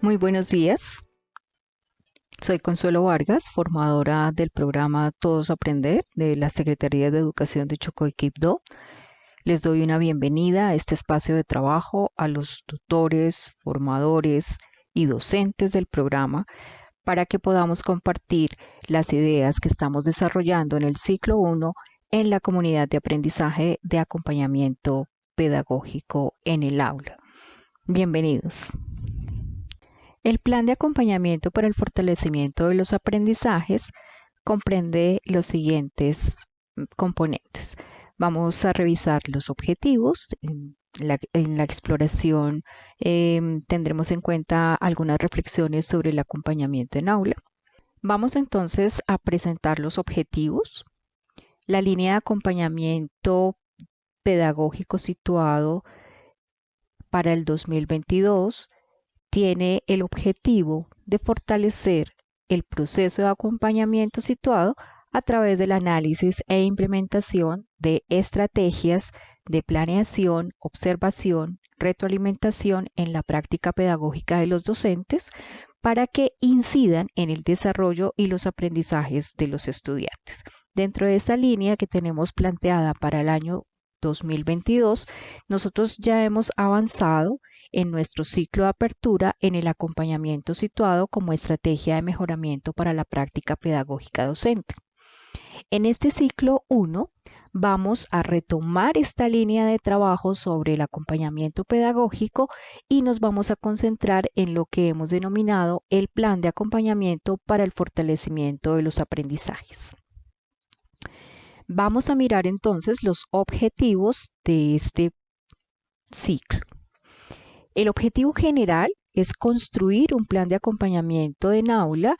Muy buenos días, soy Consuelo Vargas, formadora del programa Todos Aprender de la Secretaría de Educación de Chocó y Quibdó. Les doy una bienvenida a este espacio de trabajo a los tutores, formadores y docentes del programa para que podamos compartir las ideas que estamos desarrollando en el ciclo 1 en la comunidad de aprendizaje de acompañamiento pedagógico en el aula. Bienvenidos. El plan de acompañamiento para el fortalecimiento de los aprendizajes comprende los siguientes componentes. Vamos a revisar los objetivos. En la exploración tendremos en cuenta algunas reflexiones sobre el acompañamiento en aula. Vamos entonces a presentar los objetivos. La línea de acompañamiento pedagógico situado para el 2022 tiene el objetivo de fortalecer el proceso de acompañamiento situado a través del análisis e implementación de estrategias de planeación, observación, retroalimentación en la práctica pedagógica de los docentes para que incidan en el desarrollo y los aprendizajes de los estudiantes. Dentro de esta línea que tenemos planteada para el año 2022, nosotros ya hemos avanzado en nuestro ciclo de apertura en el acompañamiento situado como estrategia de mejoramiento para la práctica pedagógica docente. En este ciclo 1 vamos a retomar esta línea de trabajo sobre el acompañamiento pedagógico y nos vamos a concentrar en lo que hemos denominado el plan de acompañamiento para el fortalecimiento de los aprendizajes. Vamos a mirar entonces los objetivos de este ciclo. El objetivo general es construir un plan de acompañamiento en aula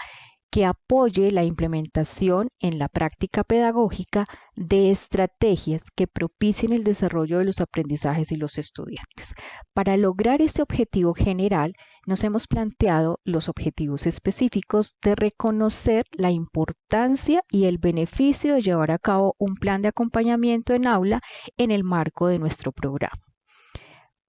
que apoye la implementación en la práctica pedagógica de estrategias que propicien el desarrollo de los aprendizajes y los estudiantes. Para lograr este objetivo general, nos hemos planteado los objetivos específicos de reconocer la importancia y el beneficio de llevar a cabo un plan de acompañamiento en aula en el marco de nuestro programa.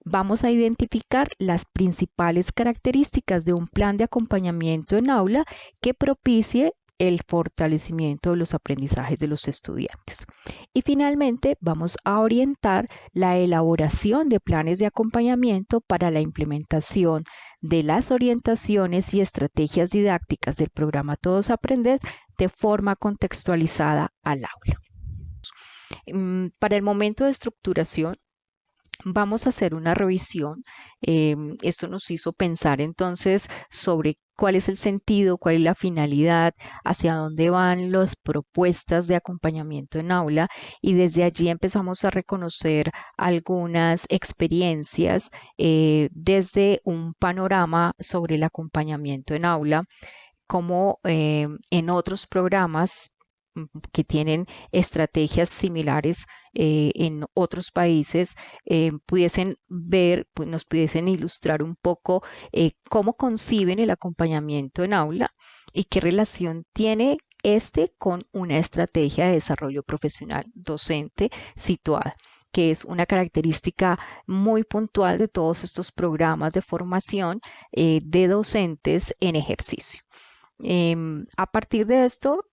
Vamos a identificar las principales características de un plan de acompañamiento en aula que propicie el fortalecimiento de los aprendizajes de los estudiantes. Y finalmente vamos a orientar la elaboración de planes de acompañamiento para la implementación de las orientaciones y estrategias didácticas del programa Todos Aprender de forma contextualizada al aula. Para el momento de estructuración, vamos a hacer una revisión. Esto nos hizo pensar entonces sobre cuál es el sentido, cuál es la finalidad, hacia dónde van las propuestas de acompañamiento en aula, y desde allí empezamos a reconocer algunas experiencias desde un panorama sobre el acompañamiento en aula, como en otros programas que tienen estrategias similares en otros países pudiesen ver, nos pudiesen ilustrar un poco cómo conciben el acompañamiento en aula y qué relación tiene este con una estrategia de desarrollo profesional docente situada, que es una característica muy puntual de todos estos programas de formación de docentes en ejercicio. A partir de esto,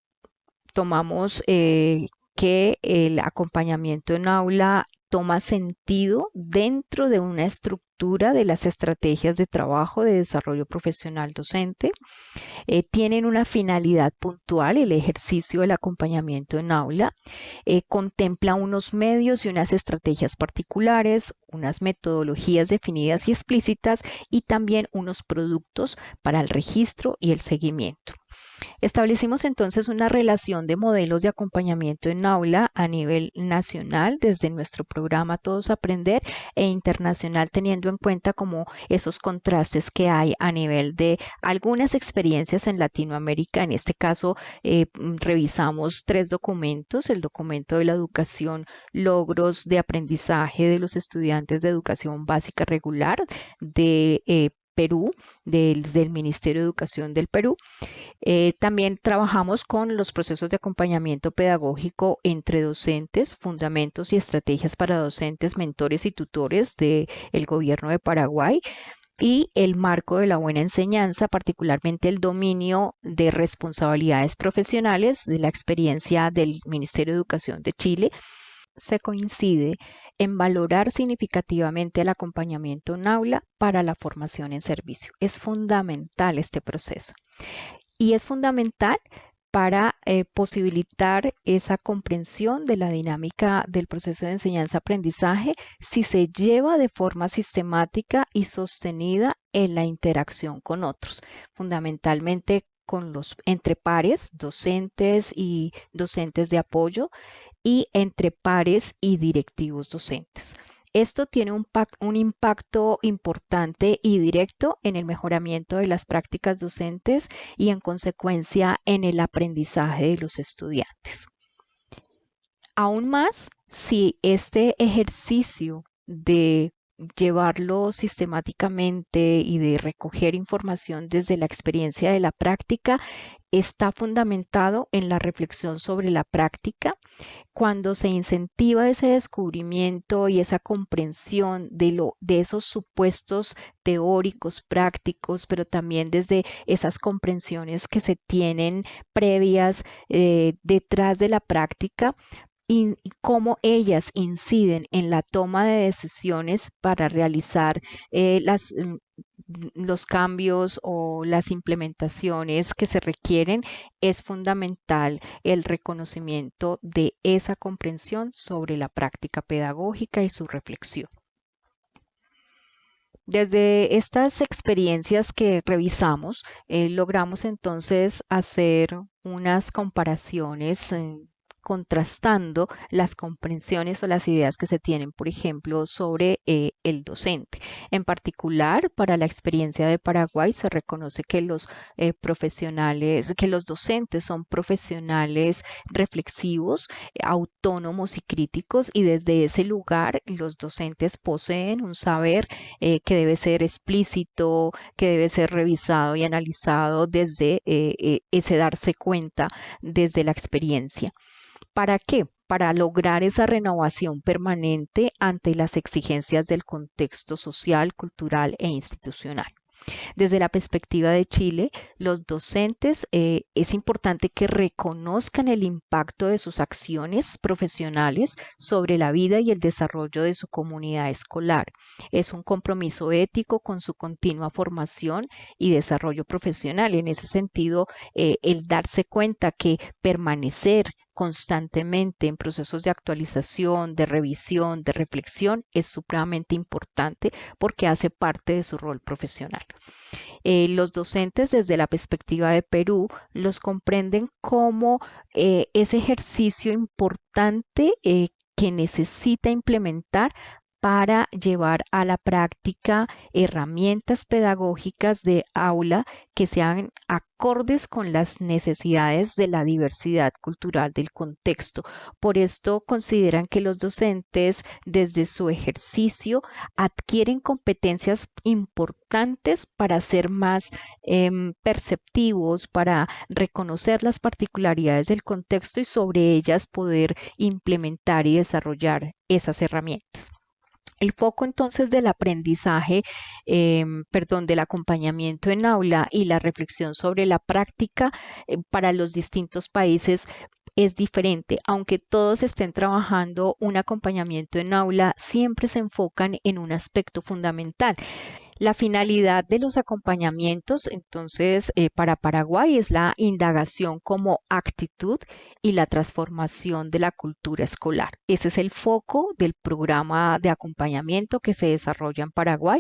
tomamos que el acompañamiento en aula toma sentido dentro de una estructura de las estrategias de trabajo de desarrollo profesional docente. Tienen una finalidad puntual, el ejercicio del acompañamiento en aula. Contempla unos medios y unas estrategias particulares, unas metodologías definidas y explícitas y también unos productos para el registro y el seguimiento. Establecimos entonces una relación de modelos de acompañamiento en aula a nivel nacional desde nuestro programa Todos Aprender e internacional, teniendo en cuenta como esos contrastes que hay a nivel de algunas experiencias en Latinoamérica. En este caso, revisamos 3 documentos: el documento de la educación, logros de aprendizaje de los estudiantes de educación básica regular de Perú, desde el Ministerio de Educación del Perú. También trabajamos con los procesos de acompañamiento pedagógico entre docentes, fundamentos y estrategias para docentes, mentores y tutores del gobierno de Paraguay. y el marco de la buena enseñanza, particularmente el dominio de responsabilidades profesionales de la experiencia del Ministerio de Educación de Chile, se coincide en valorar significativamente el acompañamiento en aula para la formación en servicio. Es fundamental este proceso y es fundamental para posibilitar esa comprensión de la dinámica del proceso de enseñanza-aprendizaje si se lleva de forma sistemática y sostenida en la interacción con otros, fundamentalmente entre pares, docentes y docentes de apoyo, y entre pares y directivos docentes. Esto tiene un impacto importante y directo en el mejoramiento de las prácticas docentes y en consecuencia en el aprendizaje de los estudiantes. Aún más, si este ejercicio de llevarlo sistemáticamente y de recoger información desde la experiencia de la práctica está fundamentado en la reflexión sobre la práctica, cuando se incentiva ese descubrimiento y esa comprensión de esos supuestos teóricos, prácticos, pero también desde esas comprensiones que se tienen previas detrás de la práctica, y cómo ellas inciden en la toma de decisiones para realizar los cambios o las implementaciones que se requieren, es fundamental el reconocimiento de esa comprensión sobre la práctica pedagógica y su reflexión. Desde estas experiencias que revisamos, logramos entonces hacer unas comparaciones contrastando las comprensiones o las ideas que se tienen, por ejemplo, sobre el docente. En particular, para la experiencia de Paraguay se reconoce que los docentes son profesionales reflexivos, autónomos y críticos, y desde ese lugar los docentes poseen un saber que debe ser explícito, que debe ser revisado y analizado desde ese darse cuenta desde la experiencia. ¿Para qué? Para lograr esa renovación permanente ante las exigencias del contexto social, cultural e institucional. Desde la perspectiva de Chile, los docentes es importante que reconozcan el impacto de sus acciones profesionales sobre la vida y el desarrollo de su comunidad escolar. Es un compromiso ético con su continua formación y desarrollo profesional. En ese sentido, el darse cuenta que permanecer constantemente en procesos de actualización, de revisión, de reflexión es supremamente importante porque hace parte de su rol profesional. Los docentes desde la perspectiva de Perú los comprenden como ese ejercicio importante que necesita implementar para llevar a la práctica herramientas pedagógicas de aula que sean acordes con las necesidades de la diversidad cultural del contexto. Por esto consideran que los docentes desde su ejercicio adquieren competencias importantes para ser más perceptivos, para reconocer las particularidades del contexto y sobre ellas poder implementar y desarrollar esas herramientas. El foco entonces del aprendizaje, del acompañamiento en aula y la reflexión sobre la práctica para los distintos países es diferente. Aunque todos estén trabajando un acompañamiento en aula, siempre se enfocan en un aspecto fundamental. La finalidad de los acompañamientos, entonces, para Paraguay es la indagación como actitud y la transformación de la cultura escolar. Ese es el foco del programa de acompañamiento que se desarrolla en Paraguay,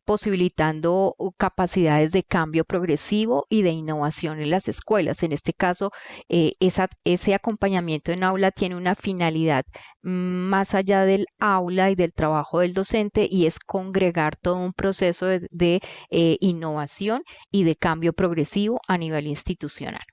posibilitando capacidades de cambio progresivo y de innovación en las escuelas. En este caso, ese acompañamiento en aula tiene una finalidad más allá del aula y del trabajo del docente, y es congregar todo un proceso de innovación y de cambio progresivo a nivel institucional.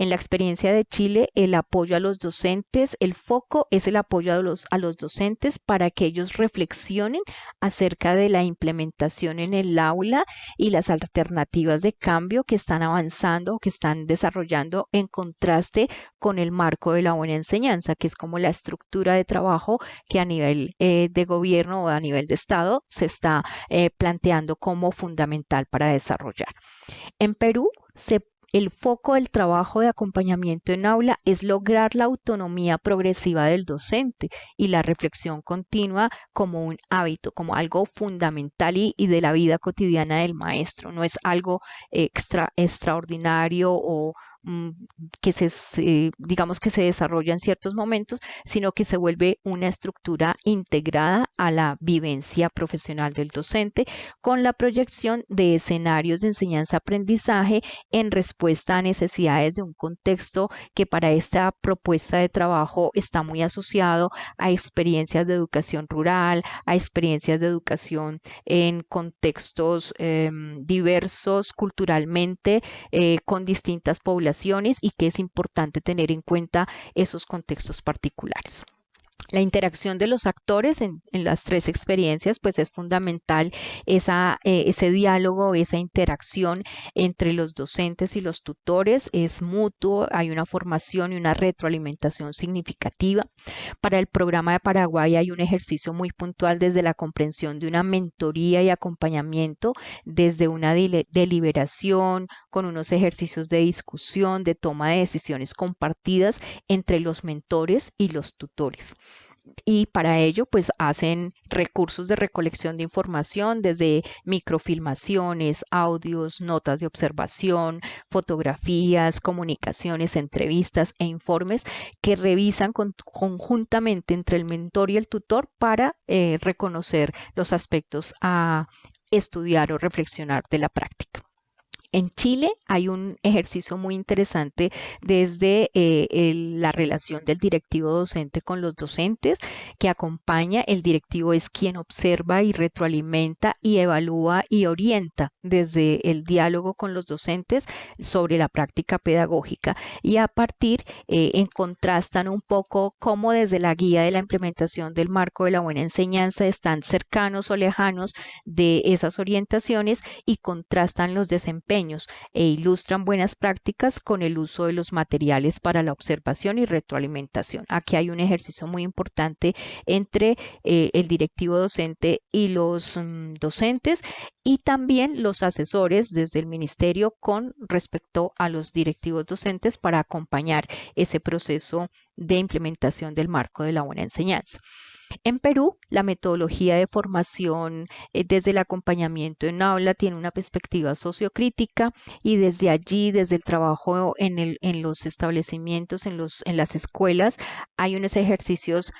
En la experiencia de Chile, el apoyo a los docentes, el foco es el apoyo a los docentes para que ellos reflexionen acerca de la implementación en el aula y las alternativas de cambio que están avanzando o que están desarrollando en contraste con el marco de la buena enseñanza, que es como la estructura de trabajo que a nivel de gobierno o a nivel de Estado se está planteando como fundamental para desarrollar. En Perú, el foco del trabajo de acompañamiento en aula es lograr la autonomía progresiva del docente y la reflexión continua como un hábito, como algo fundamental y de la vida cotidiana del maestro. No es algo extraordinario o que digamos que se desarrolla en ciertos momentos, sino que se vuelve una estructura integrada a la vivencia profesional del docente con la proyección de escenarios de enseñanza-aprendizaje en respuesta a necesidades de un contexto que para esta propuesta de trabajo está muy asociado a experiencias de educación rural, a experiencias de educación en contextos diversos culturalmente, con distintas poblaciones y que es importante tener en cuenta esos contextos particulares. La interacción de los actores en las tres experiencias, pues es fundamental ese diálogo, esa interacción entre los docentes y los tutores, es mutuo, hay una formación y una retroalimentación significativa. Para el programa de Paraguay hay un ejercicio muy puntual desde la comprensión de una mentoría y acompañamiento, desde una deliberación, con unos ejercicios de discusión, de toma de decisiones compartidas entre los mentores y los tutores. Y para ello pues hacen recursos de recolección de información desde microfilmaciones, audios, notas de observación, fotografías, comunicaciones, entrevistas e informes que revisan conjuntamente entre el mentor y el tutor para reconocer los aspectos a estudiar o reflexionar de la práctica. En Chile hay un ejercicio muy interesante desde la relación del directivo docente con los docentes que acompaña. El directivo es quien observa y retroalimenta y evalúa y orienta desde el diálogo con los docentes sobre la práctica pedagógica y a partir contrastan un poco cómo desde la guía de la implementación del marco de la buena enseñanza están cercanos o lejanos de esas orientaciones y contrastan los desempeños e ilustran buenas prácticas con el uso de los materiales para la observación y retroalimentación. Aquí hay un ejercicio muy importante entre el directivo docente y los docentes y también los asesores desde el ministerio con respecto a los directivos docentes para acompañar ese proceso de implementación del marco de la buena enseñanza. En Perú, la metodología de formación desde el acompañamiento en aula tiene una perspectiva sociocrítica y desde allí, desde el trabajo en los establecimientos, en las escuelas, hay unos ejercicios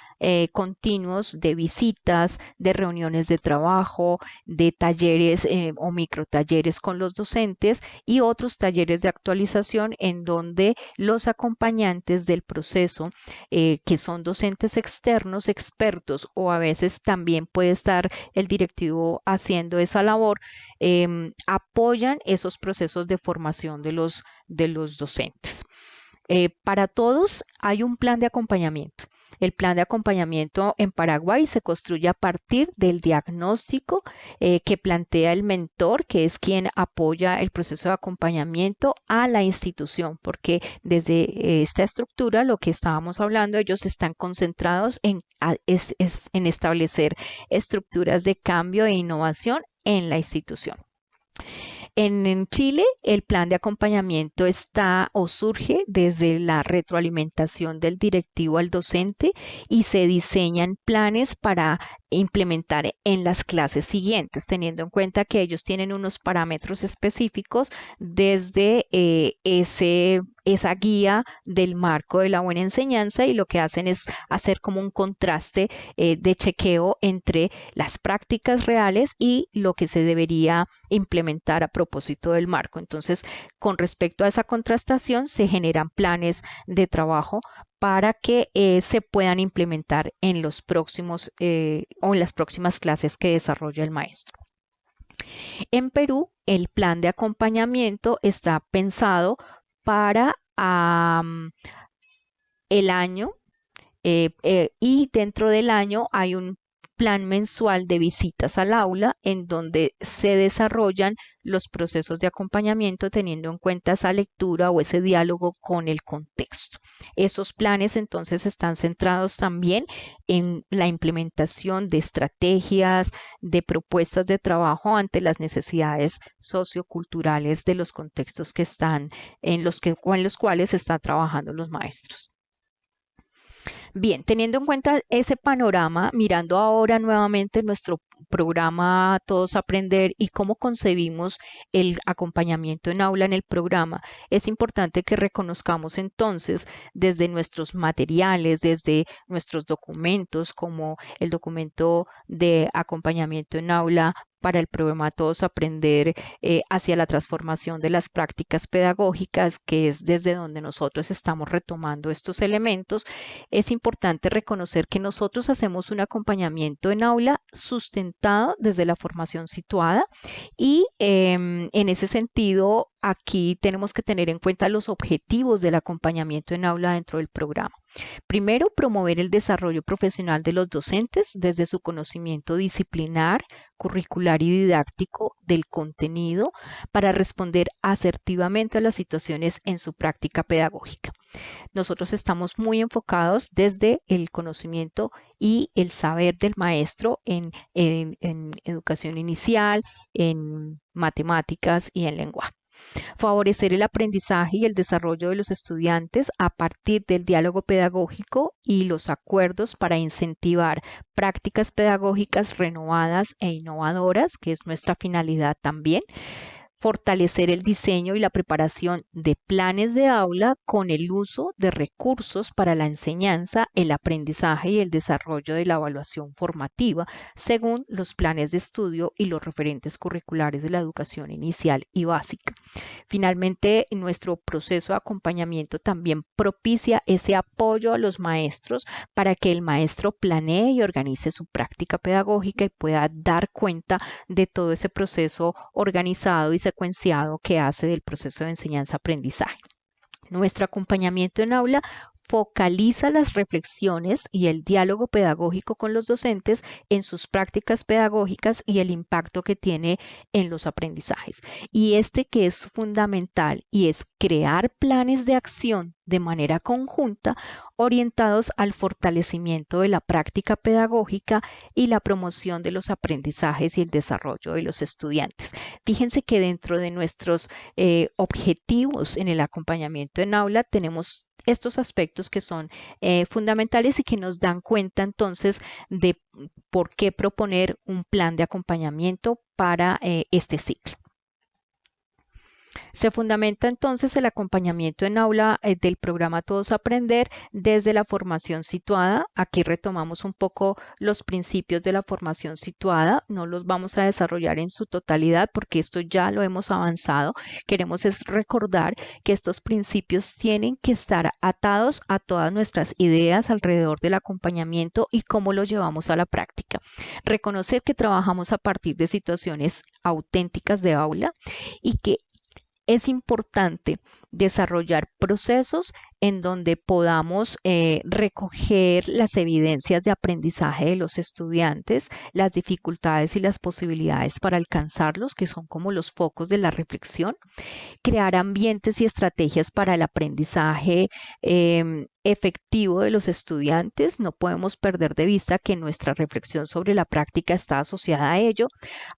continuos de visitas, de reuniones de trabajo, de talleres o microtalleres con los docentes y otros talleres de actualización en donde los acompañantes del proceso, que son docentes externos, expertos, o a veces también puede estar el directivo haciendo esa labor, apoyan esos procesos de formación de los docentes. Para todos hay un plan de acompañamiento. El plan de acompañamiento en Paraguay se construye a partir del diagnóstico que plantea el mentor, que es quien apoya el proceso de acompañamiento a la institución, porque desde esta estructura, lo que estábamos hablando, ellos están concentrados en establecer estructuras de cambio e innovación en la institución. En Chile, el plan de acompañamiento está o surge desde la retroalimentación del directivo al docente y se diseñan planes para implementar en las clases siguientes, teniendo en cuenta que ellos tienen unos parámetros específicos desde esa guía del marco de la buena enseñanza y lo que hacen es hacer como un contraste de chequeo entre las prácticas reales y lo que se debería implementar a propósito del marco. Entonces, con respecto a esa contrastación, se generan planes de trabajo para que se puedan implementar en los próximos o en las próximas clases que desarrolla el maestro. En Perú, el plan de acompañamiento está pensado para el año y dentro del año hay un plan mensual de visitas al aula en donde se desarrollan los procesos de acompañamiento teniendo en cuenta esa lectura o ese diálogo con el contexto. Esos planes entonces están centrados también en la implementación de estrategias, de propuestas de trabajo ante las necesidades socioculturales de los contextos que están en los cuales están trabajando los maestros. Bien, teniendo en cuenta ese panorama, mirando ahora nuevamente nuestro programa Todos Aprender y cómo concebimos el acompañamiento en aula en el programa, es importante que reconozcamos entonces desde nuestros materiales, desde nuestros documentos, como el documento de acompañamiento en aula para el programa Todos Aprender hacia la transformación de las prácticas pedagógicas, que es desde donde nosotros estamos retomando estos elementos. Es importante reconocer que nosotros hacemos un acompañamiento en aula sustentado desde la formación situada y en ese sentido aquí tenemos que tener en cuenta los objetivos del acompañamiento en aula dentro del programa. Primero, promover el desarrollo profesional de los docentes desde su conocimiento disciplinar, curricular y didáctico del contenido para responder asertivamente a las situaciones en su práctica pedagógica. Nosotros estamos muy enfocados desde el conocimiento y el saber del maestro en educación inicial, en matemáticas y en lenguaje. Favorecer el aprendizaje y el desarrollo de los estudiantes a partir del diálogo pedagógico y los acuerdos para incentivar prácticas pedagógicas renovadas e innovadoras, que es nuestra finalidad también. Fortalecer el diseño y la preparación de planes de aula con el uso de recursos para la enseñanza, el aprendizaje y el desarrollo de la evaluación formativa según los planes de estudio y los referentes curriculares de la educación inicial y básica. Finalmente, nuestro proceso de acompañamiento también propicia ese apoyo a los maestros para que el maestro planee y organice su práctica pedagógica y pueda dar cuenta de todo ese proceso organizado y secuenciado que hace del proceso de enseñanza-aprendizaje. Nuestro acompañamiento en aula focaliza las reflexiones y el diálogo pedagógico con los docentes en sus prácticas pedagógicas y el impacto que tiene en los aprendizajes. Y este que es fundamental y es crear planes de acción de manera conjunta orientados al fortalecimiento de la práctica pedagógica y la promoción de los aprendizajes y el desarrollo de los estudiantes. Fíjense que dentro de nuestros objetivos en el acompañamiento en aula tenemos estos aspectos que son fundamentales y que nos dan cuenta entonces de por qué proponer un plan de acompañamiento para este ciclo. Se fundamenta entonces el acompañamiento en aula del programa Todos Aprender desde la formación situada. Aquí retomamos un poco los principios de la formación situada. No los vamos a desarrollar en su totalidad porque esto ya lo hemos avanzado. Queremos es recordar que estos principios tienen que estar atados a todas nuestras ideas alrededor del acompañamiento y cómo lo llevamos a la práctica. Reconocer que trabajamos a partir de situaciones auténticas de aula y que es importante desarrollar procesos en donde podamos recoger las evidencias de aprendizaje de los estudiantes, las dificultades y las posibilidades para alcanzarlos, que son como los focos de la reflexión, crear ambientes y estrategias para el aprendizaje efectivo de los estudiantes. No podemos perder de vista que nuestra reflexión sobre la práctica está asociada a ello,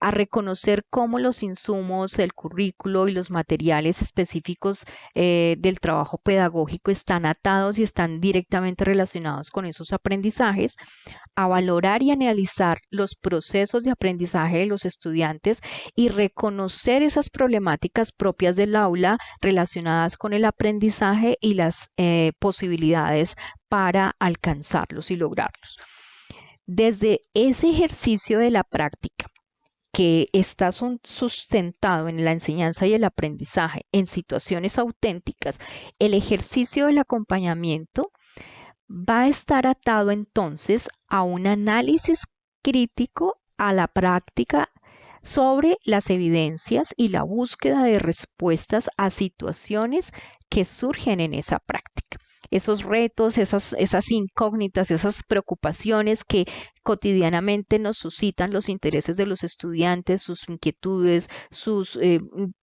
a reconocer cómo los insumos, el currículo y los materiales específicos del trabajo pedagógico están atados y están directamente relacionados con esos aprendizajes, a valorar y analizar los procesos de aprendizaje de los estudiantes y reconocer esas problemáticas propias del aula relacionadas con el aprendizaje y las posibilidades para alcanzarlos y lograrlos. Desde ese ejercicio de la práctica que está sustentado en la enseñanza y el aprendizaje en situaciones auténticas, el ejercicio del acompañamiento va a estar atado entonces a un análisis crítico a la práctica sobre las evidencias y la búsqueda de respuestas a situaciones que surgen en esa práctica. Esos retos, esas incógnitas, esas preocupaciones que cotidianamente nos suscitan los intereses de los estudiantes, sus inquietudes, sus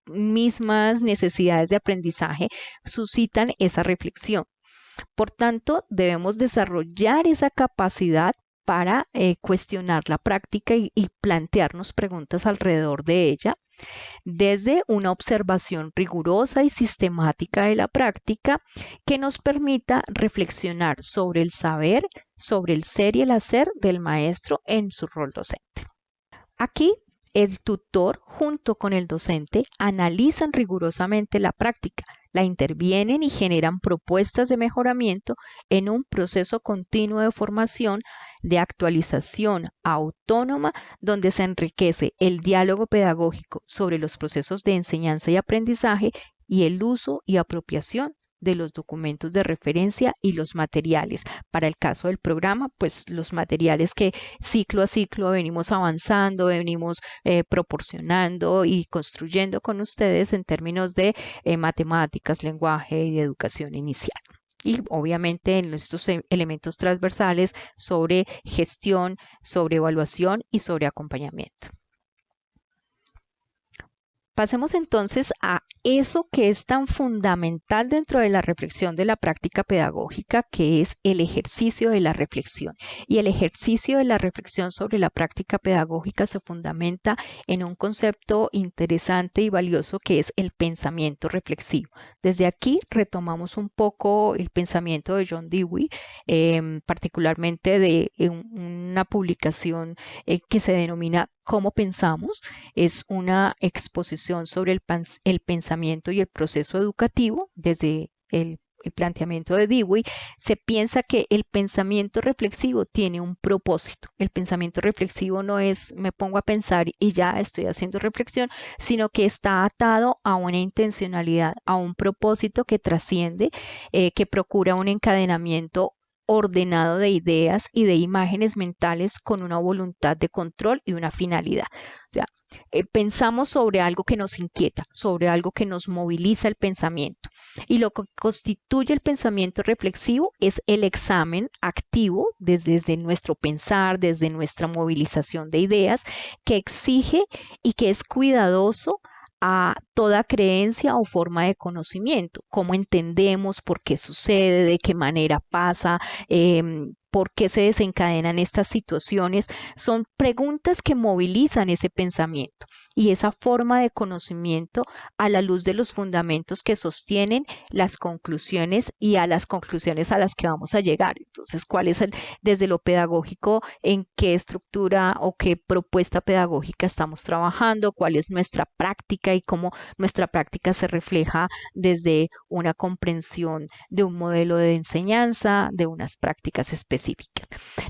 mismas necesidades de aprendizaje, suscitan esa reflexión. Por tanto, debemos desarrollar esa capacidad para cuestionar la práctica y plantearnos preguntas alrededor de ella, desde una observación rigurosa y sistemática de la práctica que nos permita reflexionar sobre el saber, sobre el ser y el hacer del maestro en su rol docente. Aquí, el tutor junto con el docente analizan rigurosamente la práctica, la intervienen y generan propuestas de mejoramiento en un proceso continuo de formación, de actualización autónoma, donde se enriquece el diálogo pedagógico sobre los procesos de enseñanza y aprendizaje y el uso y apropiación de los documentos de referencia y los materiales. Para el caso del programa, pues los materiales que ciclo a ciclo venimos avanzando, venimos proporcionando y construyendo con ustedes en términos de matemáticas, lenguaje y educación inicial. Y obviamente en estos elementos transversales sobre gestión, sobre evaluación y sobre acompañamiento. Pasemos entonces a eso que es tan fundamental dentro de la reflexión de la práctica pedagógica, que es el ejercicio de la reflexión. Y el ejercicio de la reflexión sobre la práctica pedagógica se fundamenta en un concepto interesante y valioso que es el pensamiento reflexivo. Desde aquí retomamos un poco el pensamiento de John Dewey, particularmente de una publicación que se denomina ¿Cómo pensamos? Es una exposición sobre el pensamiento y el proceso educativo. Desde el planteamiento de Dewey, se piensa que el pensamiento reflexivo tiene un propósito. El pensamiento reflexivo no es me pongo a pensar y ya estoy haciendo reflexión, sino que está atado a una intencionalidad, a un propósito que trasciende, que procura un encadenamiento ordenado de ideas y de imágenes mentales con una voluntad de control y una finalidad. O sea, pensamos sobre algo que nos inquieta, sobre algo que nos moviliza el pensamiento. Y lo que constituye el pensamiento reflexivo es el examen activo desde nuestro pensar, desde nuestra movilización de ideas, que exige y que es cuidadoso a toda creencia o forma de conocimiento, cómo entendemos, por qué sucede, de qué manera pasa, por qué se desencadenan estas situaciones. Son preguntas que movilizan ese pensamiento y esa forma de conocimiento a la luz de los fundamentos que sostienen las conclusiones y a las conclusiones a las que vamos a llegar. Entonces, ¿cuál es desde lo pedagógico, en qué estructura o qué propuesta pedagógica estamos trabajando? ¿Cuál es nuestra práctica y cómo nuestra práctica se refleja desde una comprensión de un modelo de enseñanza, de unas prácticas específicas?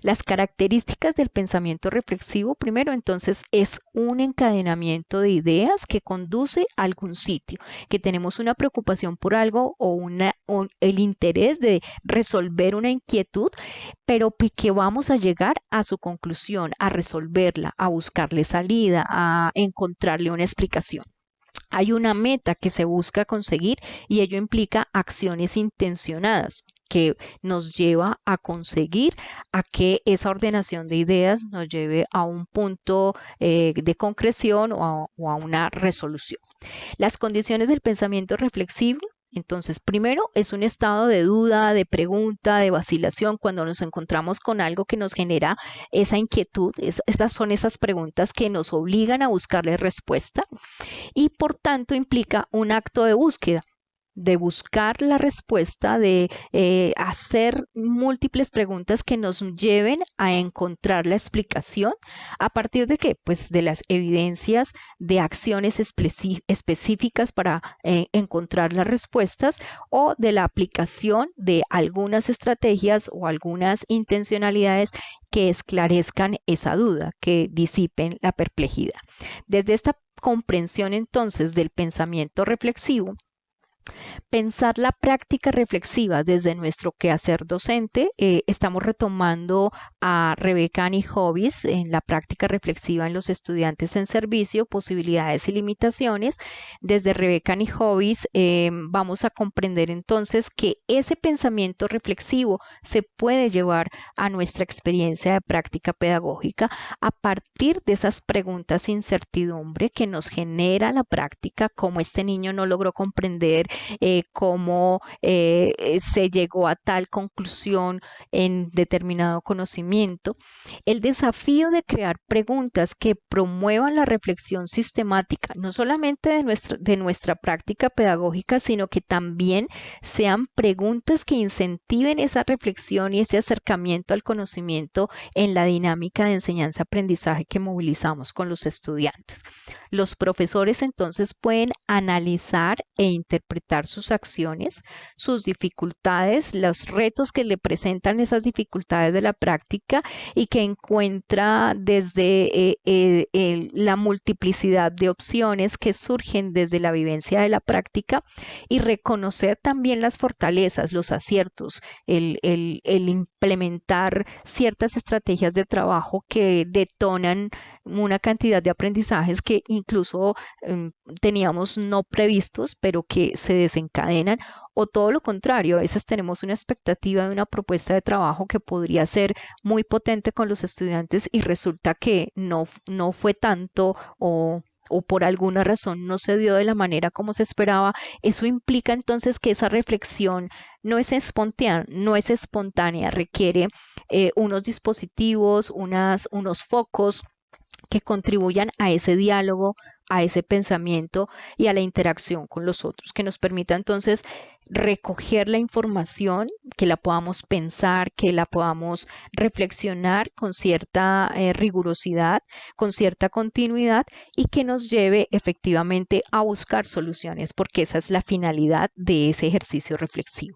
Las características del pensamiento reflexivo, primero, entonces, es un encadenamiento de ideas que conduce a algún sitio, que tenemos una preocupación por algo o el interés de resolver una inquietud, pero que vamos a llegar a su conclusión, a resolverla, a buscarle salida, a encontrarle una explicación. Hay una meta que se busca conseguir y ello implica acciones intencionadas que nos lleva a conseguir a que esa ordenación de ideas nos lleve a un punto de concreción o a una resolución. Las condiciones del pensamiento reflexivo. Entonces, primero es un estado de duda, de pregunta, de vacilación cuando nos encontramos con algo que nos genera esa inquietud. Estas son esas preguntas que nos obligan a buscarle respuesta y por tanto implica un acto de búsqueda, de buscar la respuesta, de hacer múltiples preguntas que nos lleven a encontrar la explicación. ¿A partir de qué? Pues de las evidencias de acciones específicas para encontrar las respuestas o de la aplicación de algunas estrategias o algunas intencionalidades que esclarezcan esa duda, que disipen la perplejidad. Desde esta comprensión entonces del pensamiento reflexivo, Pensar la práctica reflexiva desde nuestro quehacer docente. Estamos retomando a Rebeca Annie Hobbs en la práctica reflexiva en los estudiantes en servicio, posibilidades y limitaciones. Desde Rebeca Annie Hobbs vamos a comprender entonces que ese pensamiento reflexivo se puede llevar a nuestra experiencia de práctica pedagógica a partir de esas preguntas de incertidumbre que nos genera la práctica, como este niño no logró comprender cómo se llegó a tal conclusión en determinado conocimiento. El desafío de crear preguntas que promuevan la reflexión sistemática, no solamente de nuestra práctica pedagógica, sino que también sean preguntas que incentiven esa reflexión y ese acercamiento al conocimiento en la dinámica de enseñanza-aprendizaje que movilizamos con los estudiantes. Los profesores entonces pueden analizar e interpretar sus acciones, sus dificultades, los retos que le presentan esas dificultades de la práctica y que encuentra desde la multiplicidad de opciones que surgen desde la vivencia de la práctica y reconocer también las fortalezas, los aciertos, el implementar ciertas estrategias de trabajo que detonan una cantidad de aprendizajes que incluso teníamos no previstos, pero que se desencadenan, o todo lo contrario, a veces tenemos una expectativa de una propuesta de trabajo que podría ser muy potente con los estudiantes y resulta que no fue tanto o por alguna razón no se dio de la manera como se esperaba. Eso implica entonces que esa reflexión no es espontánea, requiere unos dispositivos, unos focos que contribuyan a ese diálogo, a ese pensamiento y a la interacción con los otros, que nos permita entonces recoger la información, que la podamos pensar, que la podamos reflexionar con cierta rigurosidad, con cierta continuidad y que nos lleve efectivamente a buscar soluciones, porque esa es la finalidad de ese ejercicio reflexivo.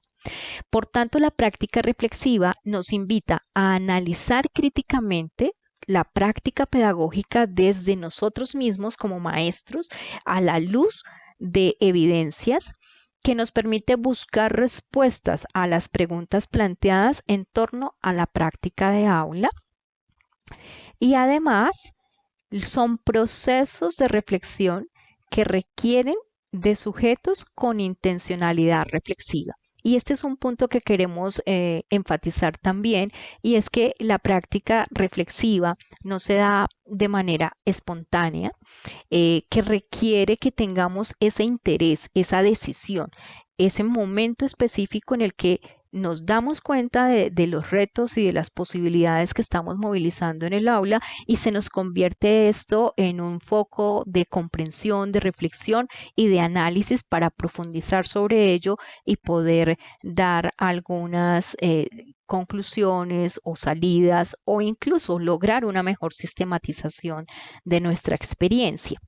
Por tanto, la práctica reflexiva nos invita a analizar críticamente la práctica pedagógica desde nosotros mismos como maestros a la luz de evidencias que nos permite buscar respuestas a las preguntas planteadas en torno a la práctica de aula y además son procesos de reflexión que requieren de sujetos con intencionalidad reflexiva. Y este es un punto que queremos enfatizar también, y es que la práctica reflexiva no se da de manera espontánea, que requiere que tengamos ese interés, esa decisión, ese momento específico en el que nos damos cuenta de los retos y de las posibilidades que estamos movilizando en el aula y se nos convierte esto en un foco de comprensión, de reflexión y de análisis para profundizar sobre ello y poder dar algunas conclusiones o salidas o incluso lograr una mejor sistematización de nuestra experiencia.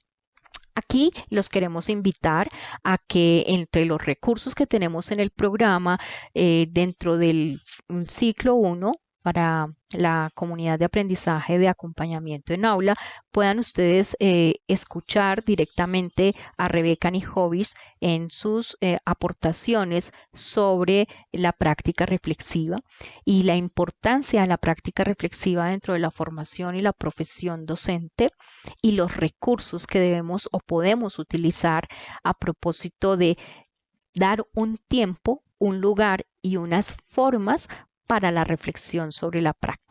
Aquí los queremos invitar a que entre los recursos que tenemos en el programa, dentro del ciclo 1, para la comunidad de aprendizaje de acompañamiento en aula, puedan ustedes escuchar directamente a Rebeca Annie Hobbs en sus aportaciones sobre la práctica reflexiva y la importancia de la práctica reflexiva dentro de la formación y la profesión docente y los recursos que debemos o podemos utilizar a propósito de dar un tiempo, un lugar y unas formas para la reflexión sobre la práctica.